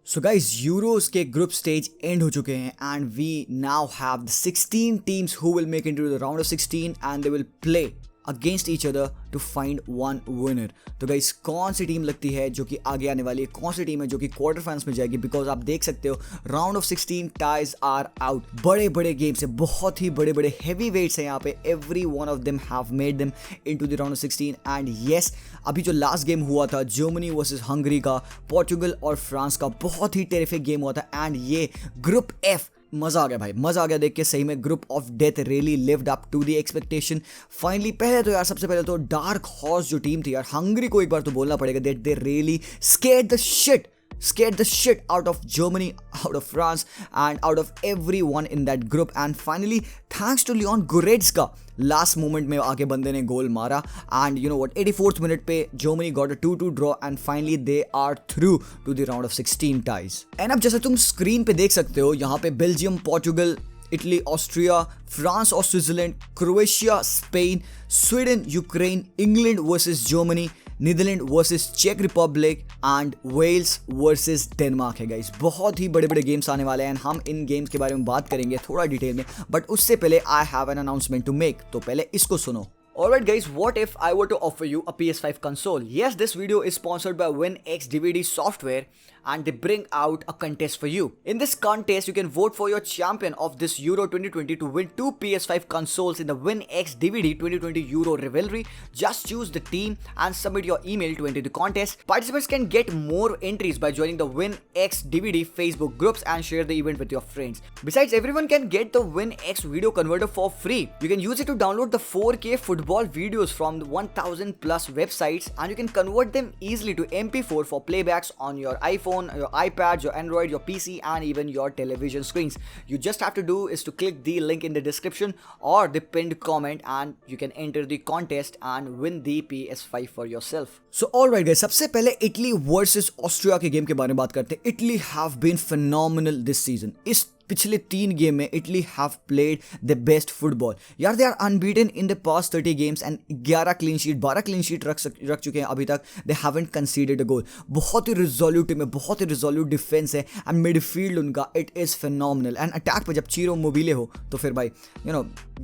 सो guys Euros के group stage end हो चुके हैं and we now have the 16 teams who will make into the round of 16 and they will play against each other to find one winner. तो guys कौन सी team लगती है जो कि आगे आने वाली है, कौन सी टीम है जो कि क्वार्टर फाइनल्स में जाएगी? बिकॉज आप देख सकते हो round of 16 ties are out. बड़े बड़े गेम्स है, बहुत ही बड़े बड़े हैवी वेट्स हैं यहाँ पे। Every one of them have made them into the round of 16 and yes, अभी जो लास्ट गेम हुआ था जर्मनी वर्सेस हंगरी का, पोर्चुगल और फ्रांस का, बहुत ही टेरिफिक गेम हुआ था एंड ये ग्रुप एफ मजा आ गया भाई, मजा आ गया देख के सही में। Group of death really lived up to the expectation. Finally पहले तो यार सबसे पहले तो डार्क हॉर्स जो टीम थी यार, हंगरी को एक बार तो बोलना पड़ेगा that they really scared the shit out of Germany, out of France and out of everyone in that group. And finally thanks to Leon Goretzka, last moment में आके बंदे ने गोल मारा and you know what 84th minute पे Germany got a 2-2 draw and finally they are through to the round of 16 ties. And अब जैसे तुम screen पे देख सकते हो यहाँ पे Belgium, Portugal, Italy, Austria, France और Switzerland, Croatia, Spain, Sweden, Ukraine, England versus Germany, Netherlands versus चेक Republic and Wales versus Denmark है गाइस। बहुत ही बड़े बड़े गेम्स आने वाले हैं, हम इन गेम्स के बारे में बात करेंगे थोड़ा डिटेल में, बट उससे पहले I have an announcement to make. तो पहले इसको सुनो। Alright guys, what if I were to offer you a PS5 console? Yes, this video is sponsored by WinX DVD software and they bring out a contest for you. In this contest, you can vote for your champion of this Euro 2020 to win 2 PS5 consoles in the WinX DVD 2020 Euro rivalry. Just choose the team and submit your email to enter the contest. Participants can get more entries by joining the WinX DVD Facebook groups and share the event with your friends. Besides, everyone can get the WinX video converter for free. You can use it to download the 4K football videos from the 1000 plus websites and you can convert them easily to MP4 for playbacks on your iPhone, your iPad, your Android, your PC and even your television screens. You just have to do is to click the link in the description or the pinned comment and you can enter the contest and win the PS5 for yourself. So alright guys, सबसे पहले Italy versus Austria के game के बारे में बात करते हैं। Italy have been phenomenal this season. इस पिछले 3 गेम में Italy have played the best football यार। They are unbeaten in the past 30 games and 12 clean sheet रख चुके हैं अभी तक। They haven't conceded a goal. बहुत ही रिजोल्यूट टीम है, बहुत ही रिजोल्यूट डिफेंस है एंड मिडफील्ड उनका it is phenomenal. And attack पे जब चीरो मोबिले हो तो फिर भाई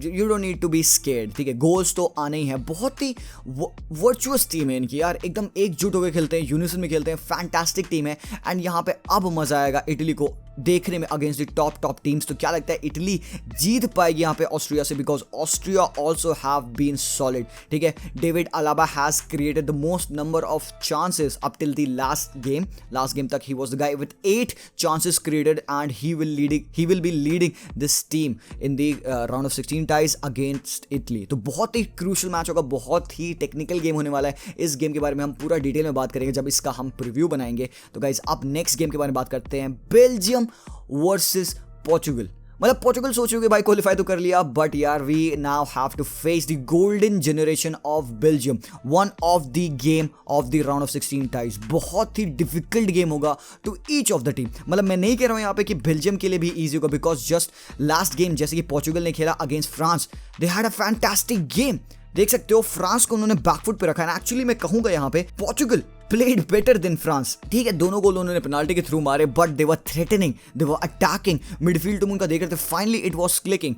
you don't need to be scared, ठीक है। गोल्स तो आने ही है। बहुत ही वर्चुअस टीम है इनकी यार, एकदम एकजुट होकर खेलते हैं, यूनिसन में खेलते हैं। फैंटास्टिक टीम है एंड यहाँ पे अब मजा आएगा इटली को देखने में अगेंस्ट द टॉप टीम्स। तो क्या लगता है इटली जीत पाएगी यहाँ पे ऑस्ट्रिया से? Because Austria also have been solid, ठीक है। David Alaba has created the most number of chances up till the last game तक he was the guy with 8 chances created and he will be leading this team in the round of 16 ties against Italy. तो बहुत ही crucial match होगा, बहुत ही technical game होने वाला है। इस game के बारे में हम पूरा डिटेल में बात करेंगे जब इसका हम प्रीव्यू बनाएंगे। तो गाइज अब नेक्स्ट गेम के बारे में बात करते हैं, बेल्जियम वर्सेस पोर्चुगल। मतलब पोर्चुगल सोच रहे भाई क्वालिफाई तो कर लिया, बट यार we now have to face the golden generation of Belgium, one of the game of the round of 16 ties. बहुत ही डिफिकल्ट गेम होगा to each of the team. मतलब मैं नहीं कह रहा हूं यहाँ पे कि बेल्जियम के लिए भी ईजी होगा, बिकॉज जस्ट लास्ट गेम जैसे कि पोर्चुगल ने खेला against France, they had a fantastic game. देख सकते हो फ्रांस को उन्होंने बैकफुट पे रखा है। एक्चुअली मैं कहूंगा यहाँ पे Portugal played better than France, ठीक है। दोनों गोल उन्होंने पेनाल्टी के थ्रू मारे, but they were threatening, they were attacking. Midfield तुम उनका देख रहे थे, finally it was clicking.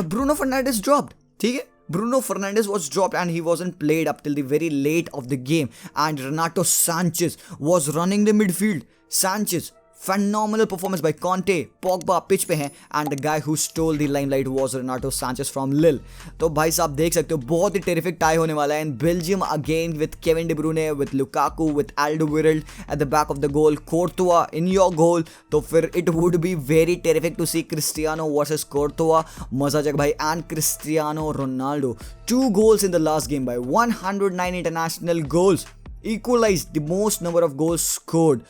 Bruno Fernandes dropped, ठीक है। Bruno Fernandes was dropped and he wasn't played up till the very late of the game and Renato Sanchez was running the midfield. Sanchez, phenomenal performance by Conte. Pogba pitch पे हैं and the guy who stole the limelight was Renato Sanchez from Lille. तो भाई साहब देख सकते हो बहुत ही टेरिफिक टाई होने वाला है। And Belgium again with Kevin De Bruyne, with Lukaku, with Alderweireld at the back of the goal, Courtois in your goal. तो फिर it would be very terrific to see Cristiano versus Courtois. मजा जग भाई। and Cristiano Ronaldo, 2 goals in the last game by 109 international goals, equalized the most number of goals scored.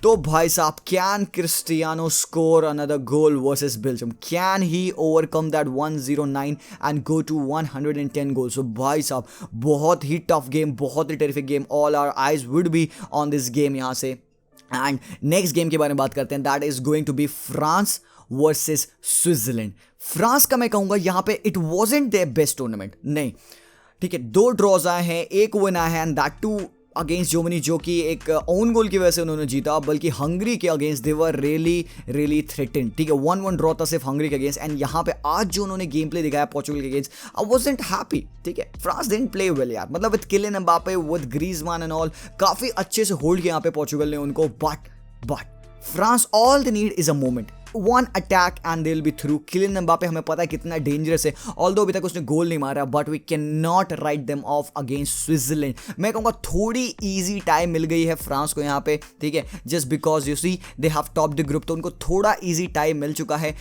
तो भाई साहब can Cristiano score another goal versus Belgium? Can he overcome that 109 and go to 110 goals? तो भाई साहब बहुत ही tough game, बहुत ही terrific game. All our eyes would be on this game यहाँ से। एंड नेक्स्ट गेम के बारे में बात करते हैं, that is going to be France versus Switzerland. France का मैं कहूँगा यहाँ पे it wasn't their best tournament, नहीं, ठीक है। 2 ड्रॉज आए हैं, 1 विन आया है and that too against Germany, जो कि एक ओन गोल की वजह से उन्होंने जीता, बल्कि हंगरी के against they were really threatened, ठीक है। 1-1 ड्रॉ था सिर्फ हंगरी के अगेंस्ट। एंड यहाँ पे आज जो उन्होंने गेम प्ले दिखाया पोर्चुगल के अगेंस्ट, आई वाज़न्ट हैप्पी, ठीक है। फ्रांस डिडंट प्ले वेल यार, मतलब with Kylian Mbappe, with Griezmann and all, काफी अच्छे से होल्ड किया यहाँ पे पोर्चुगल ने उनको। But France, all they need is a moment, one attack and they will be through. Kylian Mbappe हमें पता है कितना डेंजरस है, ऑल्दो अभी तक उसने गोल नहीं मारा, but we can not write them off against Switzerland. मैं कहूँगा थोड़ी इजी टाइम मिल गई है फ्रांस को यहाँ पे, ठीक है, just because you see they have top the group, तो उनको थोड़ा इजी टाइम मिल चुका है।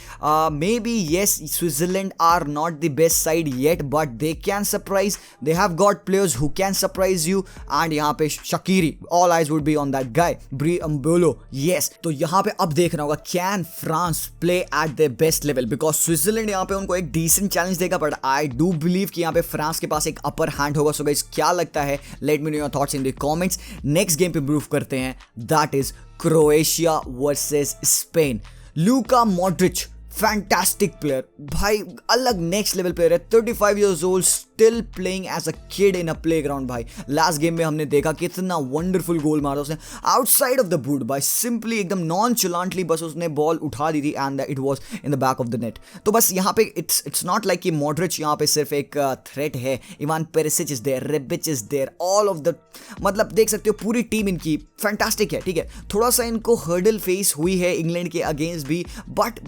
May be yes, Switzerland are not the best side yet, but they can surprise, they have got players who can surprise you. And यहाँ पे Shaqiri, all eyes would be on that guy, Breel Embolo, yes. तो यहाँ पे अब देखना होगा can France play at the best level, because Switzerland यहाँ पे उनको एक डिसेंट चैलेंज देगा, बट आई डू बिलीव कि यहाँ पे फ्रांस के पास एक अपर हैंड होगा। सो गाइस, क्या लगता है? Let me know your thoughts in the comments. Next game पे मूव करते हैं, that is Croatia versus Spain. Luka Modric, fantastic player भाई, अलग नेक्स्ट लेवल प्लेयर है, 35 years old, still playing as a kid in a playground भाई। Last game में हमने देखा कितना वंडरफुल गोल मारा उसने आउटसाइड ऑफ द बूट भाई, सिंपली एकदम नॉन चलांटली बस उसने बॉल उठा दी थी and it was in the back of the net. तो बस यहाँ पे इट्स नॉट लाइक कि मॉड्रिच यहाँ पे सिर्फ एक थ्रेट है, Ivan Perisic is there, Rebic is there, all of the, मतलब देख सकते हो पूरी टीम इनकी फैंटास्टिक है, ठीक है। थोड़ा सा इनको हर्डल फेस हुई है इंग्लैंड के अगेंस्ट भी, but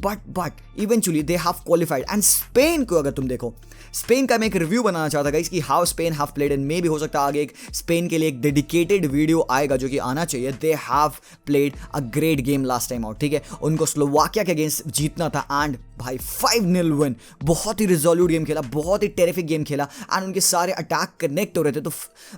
eventually they have qualified. And Spain को अगर तुम देखो, स्पेन का मैं एक रिव्यू बनाना चाहता गाइस कि how Spain have played, and मे भी हो सकता है आगे एक स्पेन के लिए एक डेडिकेटेड वीडियो आएगा जो कि आना चाहिए। They have played a great game last time out, ठीक है। उनको स्लोवाकिया के अगेंस्ट जीतना था एंड भाई 5-0 विन, बहुत ही रिजोल्यूट गेम खेला, बहुत ही टेरिफिक गेम खेला एंड उनके सारे अटैक कनेक्ट हो रहे थे। तो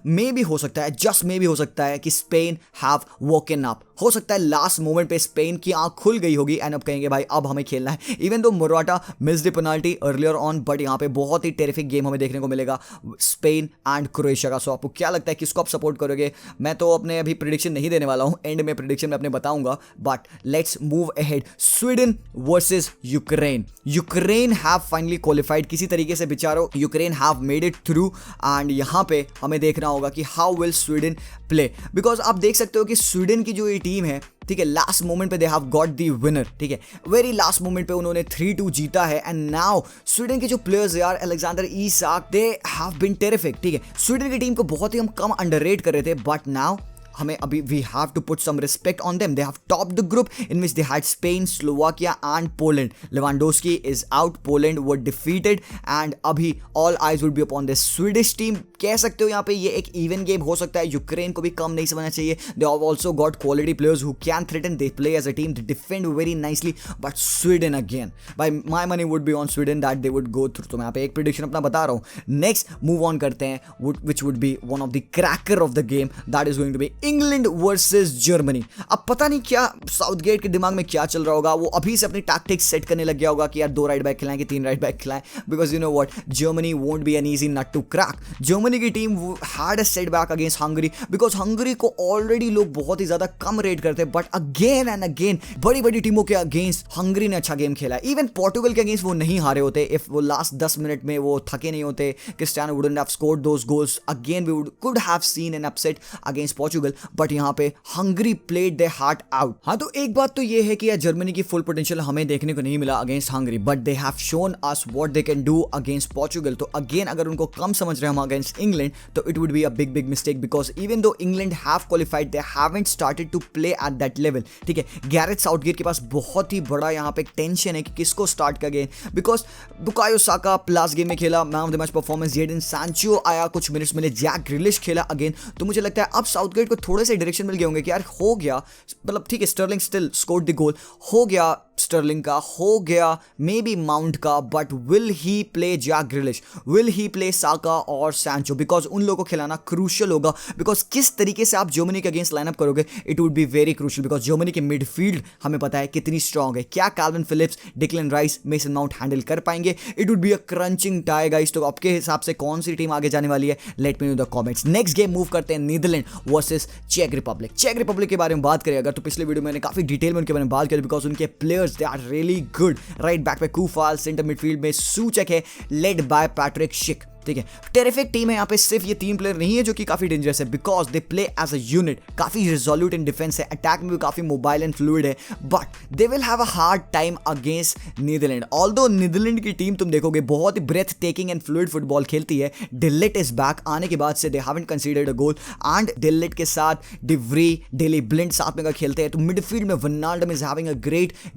मे भी हो सकता है, जस्ट मे भी हो सकता है कि स्पेन हैव वोकन अप, हो सकता है लास्ट मोमेंट पे स्पेन की आंख खुल गई होगी एंड अब कहेंगे भाई अब हमें खेलना है। Even though Morata missed the penalty earlier on, but यहाँ पे बहुत ही टेरिफिक गेम हमें देखने को मिलेगा स्पेन एंड क्रोएशिया का। सो आपको क्या लगता है किसको आप सपोर्ट करोगे? मैं तो अपने अभी प्रेडिक्शन नहीं देने वाला हूँ, एंड में प्रेडिक्शन में अपने बताऊंगा, but let's move ahead. Sweden versus Ukraine have finally qualified, किसी तरीके से बेचारो Ukraine have made it through. And यहाँ पे हमें देखना होगा कि how will Sweden play, because आप देख सकते हो कि स्वीडन की जो ये टीम है, ठीक है, लास्ट मोमेंट पे दे हैव गॉट दी विनर, ठीक है, वेरी लास्ट मोमेंट पे उन्होंने 3-2 जीता है। एंड नाउ स्वीडन के जो प्लेयर्स यार, Alexander Isak, they have been terrific, ठीक है। स्वीडन की टीम को बहुत ही हम कम अंडररेट कर रहे थे, बट नाउ हमें अभी we have to put some respect on them. They have top the group in which they had Spain, Slovakia and Poland. Lewandowski is out, Poland were defeated and अभी all eyes would be upon the Swedish team. कह सकते हो यहाँ पे ये एक even game हो सकता है, यूक्रेन को भी कम नहीं समझना चाहिए। They have also got quality players who can threaten, they play as a team, they defend very nicely, but Sweden again भाई, my money would be on Sweden that they would go through. तो मैं यहाँ पे एक prediction अपना बता रहा हूँ। नेक्स्ट मूव ऑन करते हैं, which would be one of the cracker of the game, that is going to be England versus Germany. अब पता नहीं क्या साउथगेट के दिमाग में क्या चल रहा होगा, वो अभी से अपनी टैक्टिक्स सेट करने लग गया होगा कि यार 2 राइट बैक खिलाएं कि 3 राइट बैक खिलाएं, because you know what, Germany won't be an easy nut to crack. Germany की team had a setback against Hungary, because Hungary को ऑलरेडी लोग बहुत ही ज्यादा कम रेट करते हैं, बट अगेन एंड अगेन बड़ी बड़ी टीमों के अगेंस्ट हंगरी ने अच्छा गेम खेला है। इवन पोर्टुगल के अगेंस्ट वो नहीं हारे होते इफ वो लास्ट 10 मिनट में वो थके नहीं होते, Cristiano wouldn't have scored those goals, again we could have seen an upset against Portugal, but यहाँ पे Hungary played their heart out. हाँ, तो एक बात तो ये है कि यार जर्मनी की फुल पोटेंशियल हमें देखने को नहीं मिला against Hungary, but they have shown us what they can do against Portugal. तो अगेन अगर उनको कम समझ रहे हम अगेंस्ट इंग्लैंड, तो it would be a big mistake, because even though England have qualified, they haven't started to play at that level, ठीक है। गैरेथ साउथगेट के पास बहुत ही बड़ा यहाँ पे टेंशन है कि किसको स्टार्ट करें, because Bukayo Saka last game में खेला, man of the match performance, Jadon Sancho आया, कुछ मिनट्स मिले, जैक ग्रिलिश खेला अगेन। तो मुझे लगता है अब साउथगेट को थोड़े से डायरेक्शन मिल गए होंगे कि यार हो गया, मतलब ठीक है, Sterling still scored the goal, हो गया स्टर्लिंग का, हो गया मे बी माउंट का, but will he play Jack Grealish, will he play Saka और सैंचो, बिकॉज उन लोगों को खिलाना क्रूशियल होगा। बिकॉज किस तरीके से आप जर्मनी के अगेंस्ट लाइनअप करोगे, it would be very crucial, because Germany की मिडफील्ड हमें पता है कितनी स्ट्रांग है। क्या Calvin Phillips, Declan Rice, Mason Mount handle कर पाएंगे? It would be a crunching tie guys. तो आपके हिसाब से कौन सी टीम आगे जाने वाली है? Let me know the comments. Next game move करते हैं, नीदरलैंड वर्सेस चेक रिपब्लिक। चेक रिपब्लिक के बारे में बात करें अगर, तो पिछले वीडियो में मैंने काफी डिटेल में उनके बारे में बात करी, बिकॉज उनके players they are really good. Right back पे कूफाल, सेंटर मिडफील्ड में सूचक है लेड बाय पैट्रिक शिक, ठीक है, टेरिफिक टीम है यहाँ पे। सिर्फ ये 3 प्लेयर नहीं है जो कि काफी डेंजरस है, because they play as a unit, काफी रिजोल्यूट इन डिफेंस है, अटैक में भी काफी मोबाइल एंड फ्लूइड है, but they will have a hard time against Netherlands. Although Netherlands की टीम तुम देखोगे बहुत ही breathtaking and fluid football खेलती है। डिलिट इज बैक, आने के बाद से they haven't conceded a goal, and de Ligt के साथ डिवरी, डेली ब्लिंड साथ में खेलते हैं। तो मिडफील्ड में Wijnaldum is having a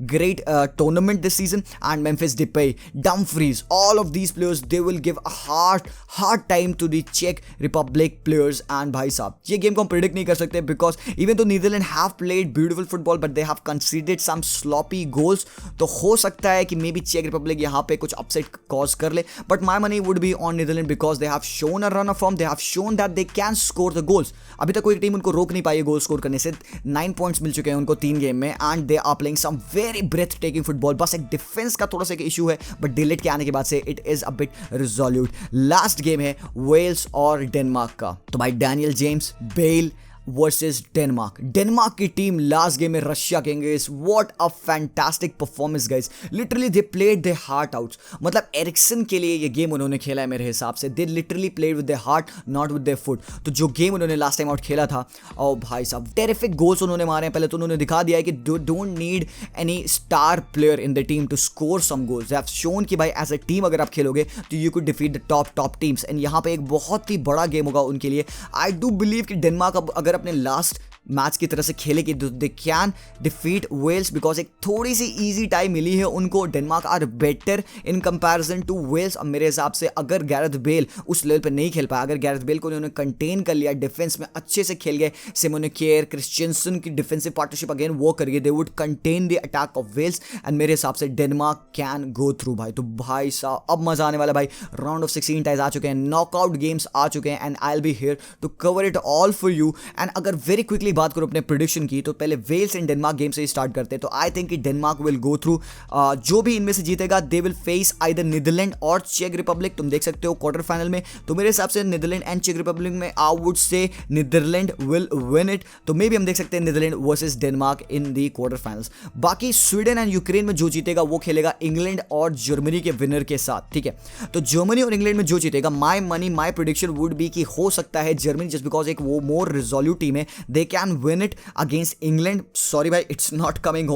great tournament this season, and Memphis Depay, Dumfries, all of these players, they will give a hard time to the Czech Republic players. And भाई साहब ये game को हम प्रिडिक्ट नहीं कर सकते, because even though Netherlands have played beautiful football but they have conceded some sloppy goals, तो हो सकता है कि मे बी Czech Republic यहाँ पे कुछ upset cause कर ले, but my money would be on Netherlands because they have shown a run of form, they have shown that they can score the goals. अभी तक कोई टीम उनको रोक नहीं पाई है गोल स्कोर करने से। 9 पॉइंट्स मिल चुके हैं उनको 3 गेम में, and they are playing some very breathtaking football. बस एक डिफेंस का थोड़ा सा इशू है, बट डिलीट के आने के बाद से it is a bit resolute. Last game है वेल्स और डेनमार्क का, तो भाई Daniel James, Bale versus Denmark. Denmark की टीम लास्ट गेम में रशिया के against, what a fantastic performance guys, literally they played their heart out. मतलब Eriksen के लिए ये गेम उन्होंने खेला है मेरे हिसाब से, they literally played with their heart not with their foot. तो जो गेम उन्होंने लास्ट टाइम आउट खेला था, ओ भाई साहब टेरिफिक गोल्स उन्होंने मारे हैं। पहले तो उन्होंने दिखा दिया है कि don't need any star player in the team to score some goals, they have shown कि भाई एज अ टीम अगर आप खेलोगे तो you could defeat the top teams, and यहाँ पे एक बहुत ही बड़ा गेम होगा उनके लिए। आई डू बिलीव कि डेनमार्क अब अगर अपने लास्ट मैच की तरह से खेलेगी they can defeat Wales, because एक थोड़ी सी इजी टाइम मिली है उनको। Denmark are better in comparison to Wales. अब मेरे हिसाब से अगर गैरेथ बेल उस लेवल पे नहीं खेल पाया, अगर गैरेथ बेल को उन्होंने कंटेन कर लिया, डिफेंस में अच्छे से खेल गए, सिमोने केयर, क्रिश्चियनसन की डिफेंसिव पार्टनरशिप अगेन वो करिए, they would contain the attack of Wales, and मेरे हिसाब से डेनमार्क कैन गो थ्रू भाई। तो भाई साहब अब मजा आने वाला भाई। राउंड ऑफ 16 टाइज आ चुके हैं, नॉकआउट गेम्स आ चुके हैं, and I will be here to cover it all for you. And अगर वेरी क्विकली बात करो अपने प्रेडिक्शन की, तो पहले वेल्स एंड डेनमार्क गेम से ही स्टार्ट करते हैं। तो आई थिंक कि डेनमार्क विल गो थ्रू, जो भी इनमें से जीतेगा they will face either Netherlands और चेक रिपब्लिक। तुम देख सकते हो क्वार्टर फाइनल में, तो मेरे हिसाब से नीदरलैंड एंड चेक रिपब्लिक में I would say Netherlands will win it. तो मे बी हम देख सकते हैं Netherlands versus Denmark in the quarter finals. बाकी स्वीडन एंड यूक्रेन में जो जीतेगा वो खेलेगा इंग्लैंड और जर्मनी के विनर के साथ, ठीक है। तो जर्मनी और इंग्लैंड में जो जीतेगा, my money my prediction would be कि हो सकता है जर्मनी, जस्ट बिकॉज एक वो मोर रिजोल्यूट टीम है, they can win it against England. Sorry भाई, it's not coming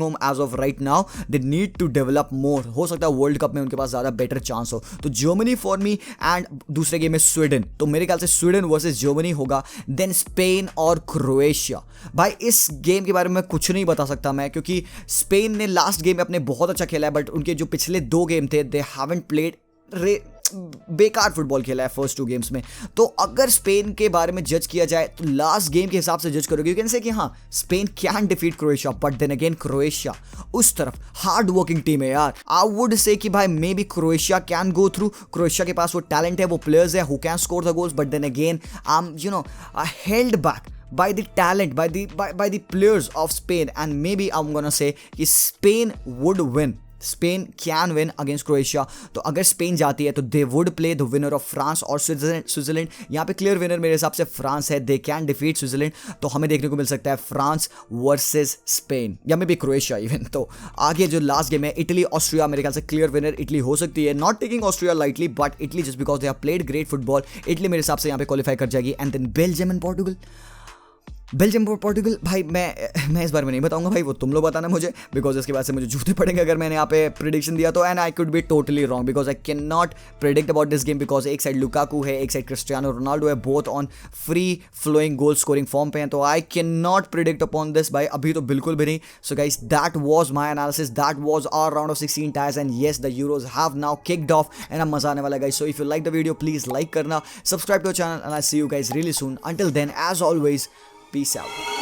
home as of right now, they need to develop more. हो सकता है वर्ल्ड कप में उनके पास ज्यादा बेटर चांस हो। तो जर्मनी फॉर मी, एंड दूसरे गेम में स्वीडन, तो मेरे ख्याल से स्वीडन वर्सेस जर्मनी होगा। देन स्पेन और क्रोएशिया। भाई इस गेम के बारे में कुछ नहीं बता सकता मैं, क्योंकि स्पेन ने लास्ट गेम में अपने बहुत अच्छा खेला है, बट उनके जो पिछले 2 गेम थे दे हैवंट प्लेड बेकार फुटबॉल खेला है फर्स्ट 2 गेम्स में। तो अगर स्पेन के बारे में जज किया जाए तो लास्ट गेम के हिसाब से जज करोगे, यू कैन से कि हाँ Spain can defeat Croatia, but then again Croatia उस तरफ हार्ड वर्किंग टीम है यार। आई वुड से कि भाई maybe Croatia can go through. Croatia के पास वो टैलेंट है, वो प्लेयर्स है who can score the goals, but then again I am held back by the talent, by the players of Spain, and maybe I'm gonna say कि Spain would win. Spain can win against Croatia. तो अगर Spain जाती है तो they would play the winner of France और Switzerland. यहाँ पे clear winner मेरे हिसाब से फ्रांस है, दे कैन डिफीट स्विट्जरलैंड। तो हमें देखने को मिल सकता है फ्रांस वर्सेस स्पेन, या मे बी क्रोएशिया इवन। तो आगे जो लास्ट गेम है इटली ऑस्ट्रिया, मेरे ख्याल से क्लियर विनर इटली हो सकती है। Not taking Austria lightly, but Italy just because they have played great football, Italy मेरे हिसाब से यहाँ पे क्वालिफाई कर जाएगी। And then Belgium and Portugal. Belgium और पोर्टुगल भाई मैं इस बारे में नहीं बताऊंगा भाई, वो तुम लोग बताना मुझे, बिकॉज इसके बाद से मुझे जूते पड़ेंगे अगर मैंने यहाँ पे प्रेडिक्शन दिया तो। And I could be totally wrong, because I can not predict about this game, because एक साइड लुकाकू है, एक साइड क्रिस्टियानो रोनाल्डो है, both on free flowing goal scoring form पे हैं। तो I can not predict upon this भाई, अभी तो बिल्कुल भी नहीं। So guys that was my analysis, that was our round of 16 ties, and yes the Euros have now kicked of, and अब मजा आने वाला guys. So if you like the video please like करना, subscribe to channel, and I see you guys really soon. Until then as always, peace out.